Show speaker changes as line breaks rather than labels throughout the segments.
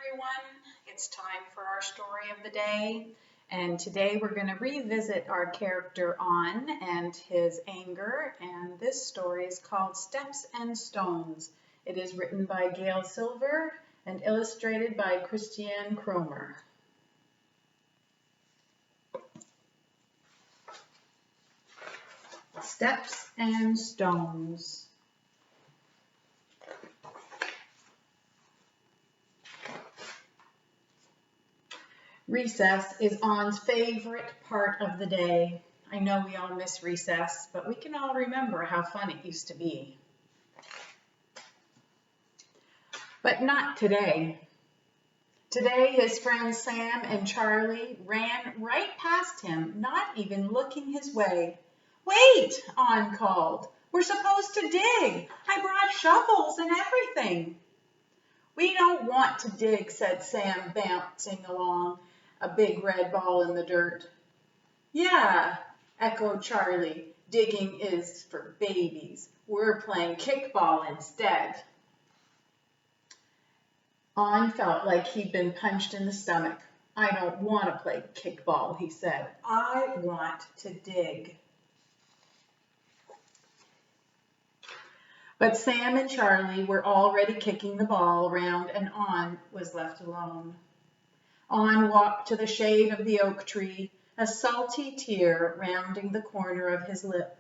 everyone. It's time for our story of the day. And today we're going to revisit our character On and his anger. And this story is called Steps and Stones. It is written by Gail Silver and illustrated by Christiane Cromer. Steps and Stones. Recess is On's favorite part of the day. I know we all miss recess, but we can all remember how fun it used to be. But not today. Today, his friends Sam and Charlie ran right past him, not even looking his way. "Wait," On called. "We're supposed to dig. I brought shovels and everything." "We don't want to dig," said Sam, bouncing along, a big red ball in the dirt. "Yeah," echoed Charlie, "digging is for babies. We're playing kickball instead." On felt like he'd been punched in the stomach. "I don't want to play kickball," he said. "I want to dig." But Sam and Charlie were already kicking the ball around and On was left alone. On walked to the shade of the oak tree, a salty tear rounding the corner of his lip.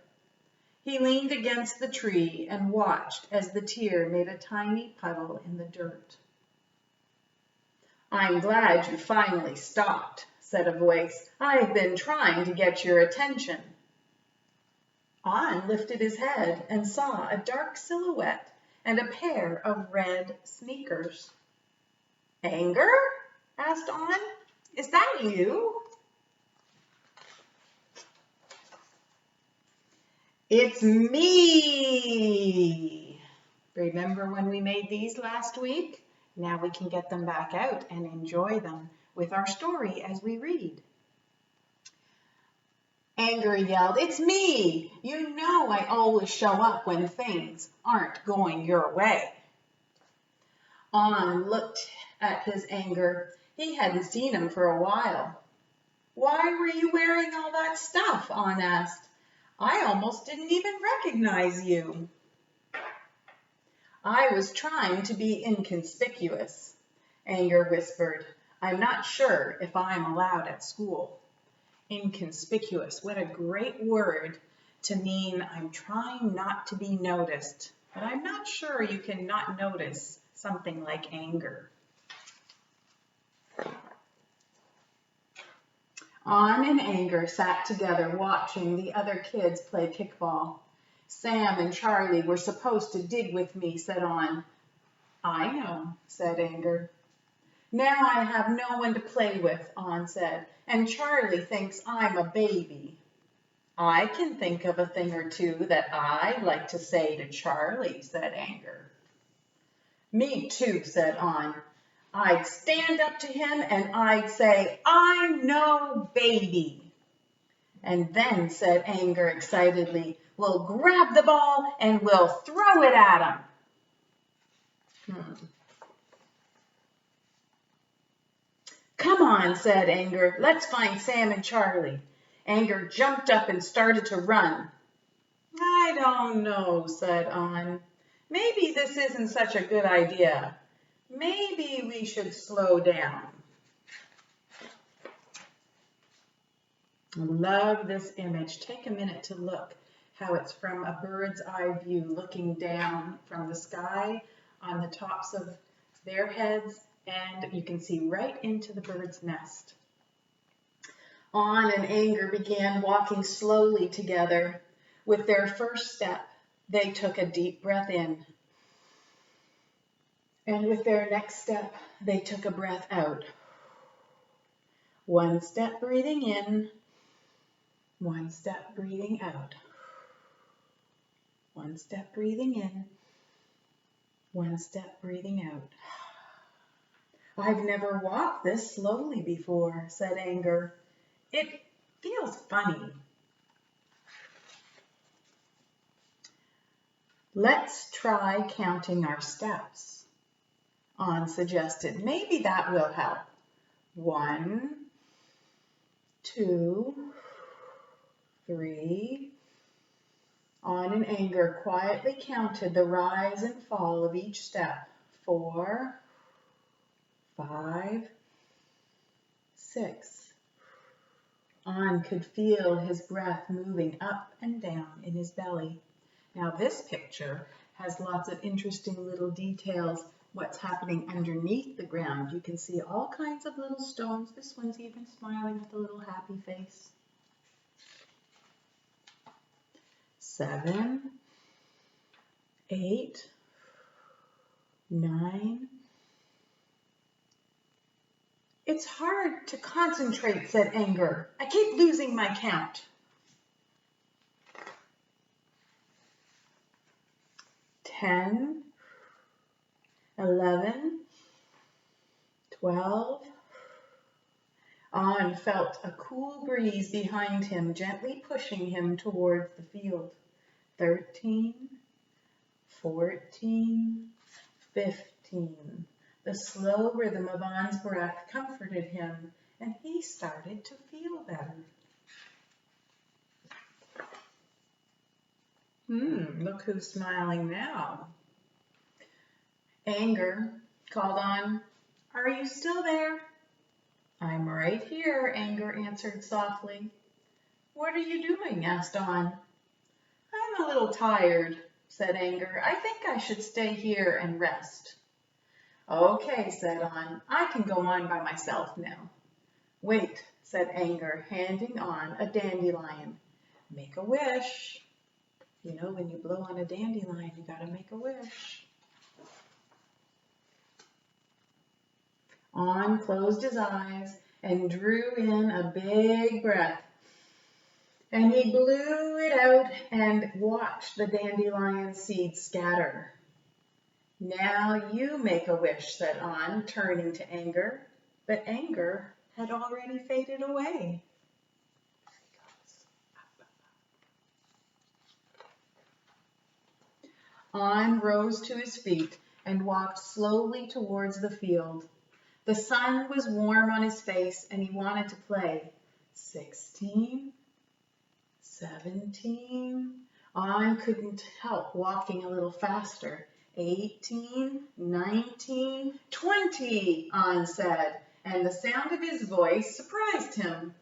He leaned against the tree and watched as the tear made a tiny puddle in the dirt. "I'm glad you finally stopped," said a voice. "I've been trying to get your attention." On lifted his head and saw a dark silhouette and a pair of red sneakers. "Anger?" asked On. "Is that you?" "It's me!" Remember when we made these last week? Now we can get them back out and enjoy them with our story as we read. Anger yelled, "It's me! You know I always show up when things aren't going your way." On looked at his anger. He hadn't seen him for a while. "Why were you wearing all that stuff?" On asked. "I almost didn't even recognize you." "I was trying to be inconspicuous," Anger whispered. "I'm not sure if I'm allowed at school." Inconspicuous, what a great word to mean I'm trying not to be noticed, but I'm not sure you can not notice something like anger. On and Anger sat together watching the other kids play kickball. "Sam and Charlie were supposed to dig with me," said On. "I know," said Anger. "Now I have no one to play with," On said, "and Charlie thinks I'm a baby." "I can think of a thing or two that I'd like to say to Charlie," said Anger. "Me too," said On. "I'd stand up to him and I'd say, 'I'm no baby.'" "And then," said Anger excitedly, "we'll grab the ball and we'll throw it at him." "Come on," said Anger. "Let's find Sam and Charlie." Anger jumped up and started to run. "I don't know," said On. "Maybe this isn't such a good idea. Maybe we should slow down." I love this image. Take a minute to look how it's from a bird's eye view, looking down from the sky on the tops of their heads, and you can see right into the bird's nest. On and Anger began walking slowly together. With their first step, they took a deep breath in. And with their next step, they took a breath out. One step breathing in, one step breathing out. One step breathing in, one step breathing out. "I've never walked this slowly before," said Anger. "It feels funny." "Let's try counting our steps." On suggested. Maybe that will help. 1, 2, 3. On in anger, quietly counted the rise and fall of each step. 4, 5, 6. On could feel his breath moving up and down in his belly. Now this picture has lots of interesting little details. What's happening underneath the ground. You can see all kinds of little stones. This one's even smiling with a little happy face. 7, 8, 9. It's hard to concentrate, said Anger. I keep losing my count. 10, 11, 12. On felt a cool breeze behind him, gently pushing him towards the field. 13, 14, 15. The slow rhythm of On's breath comforted him, and he started to feel better. Look who's smiling now. Anger called On, are you still there? I'm right here, Anger answered softly. What are you doing? Asked On. I'm a little tired, said Anger. I think I should stay here and rest. Okay, said On. I can go on by myself now. Wait, said Anger, handing On a dandelion. Make a wish. You know, when you blow on a dandelion, you gotta make a wish. On closed his eyes and drew in a big breath. And he blew it out and watched the dandelion seeds scatter. Now you make a wish, said On, turning to Anger. But Anger had already faded away. On rose to his feet and walked slowly towards the field. The sun was warm on his face and he wanted to play. 16, 17. On couldn't help walking a little faster. 18, 19, 20, On said, and the sound of his voice surprised him.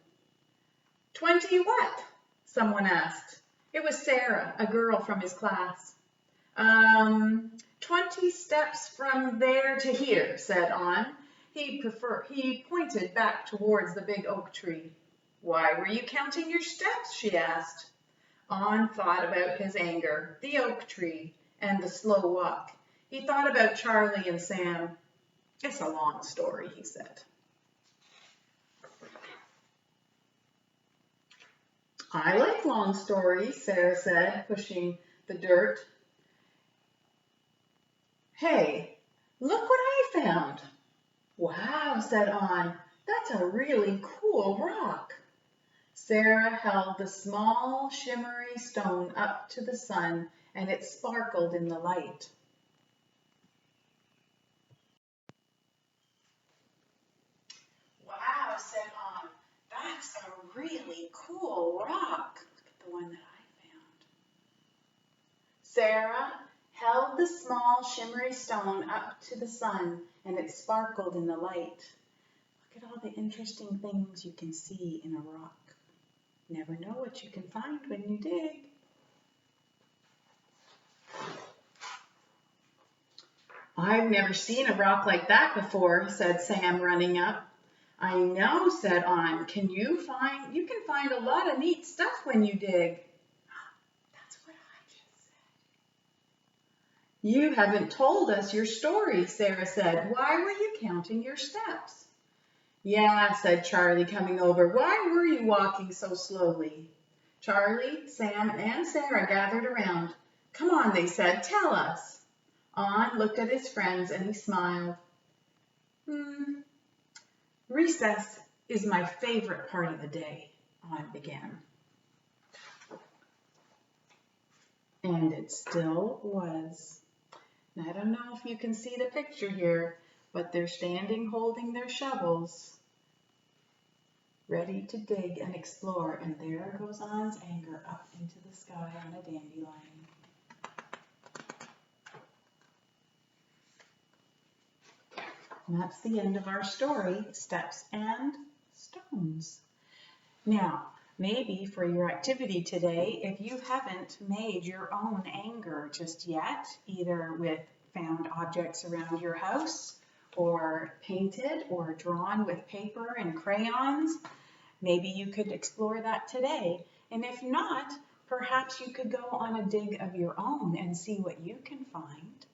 20 what? Someone asked. It was Sarah, a girl from his class. 20 steps from there to here, said On. He pointed back towards the big oak tree. Why were you counting your steps? She asked. On thought about his anger, the oak tree, and the slow walk. He thought about Charlie and Sam. It's a long story, he said. I like long stories, Sarah said, pushing the dirt. Hey, look what I found. Wow, said On. That's a really cool rock. Sarah held the small, shimmery stone up to the sun, and it sparkled in the light. Wow, said On. That's a really cool rock. Look at the one that I found. Sarah held the small, shimmery stone up to the sun, and it sparkled in the light. Look at all the interesting things you can see in a rock. Never know what you can find when you dig. I've never seen a rock like that before, said Sam, running up. I know, said On. You can find a lot of neat stuff when you dig. That's what I just said. You haven't told us your story, Sarah said. Why were you counting your steps? Yeah, said Charlie, coming over. Why were you walking so slowly? Charlie, Sam, and Sarah gathered around. Come on, they said, tell us. On looked at his friends and he smiled. Recess is my favorite part of the day, On began. And it still was. Now, I don't know if you can see the picture here, but they're standing holding their shovels, ready to dig and explore. And there goes On's anger up into the sky on a dandelion. And that's the end of our story, Steps and Stones. Now, maybe for your activity today, if you haven't made your own anger just yet, either with found objects around your house, or painted or drawn with paper and crayons, maybe you could explore that today. And if not, perhaps you could go on a dig of your own and see what you can find.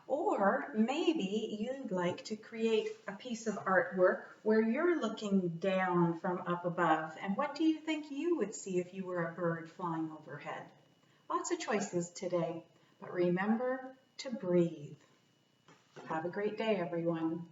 Or maybe you'd like to create a piece of artwork where you're looking down from up above. And what do you think you would see if you were a bird flying overhead? Lots of choices today, but remember to breathe. Have a great day, everyone.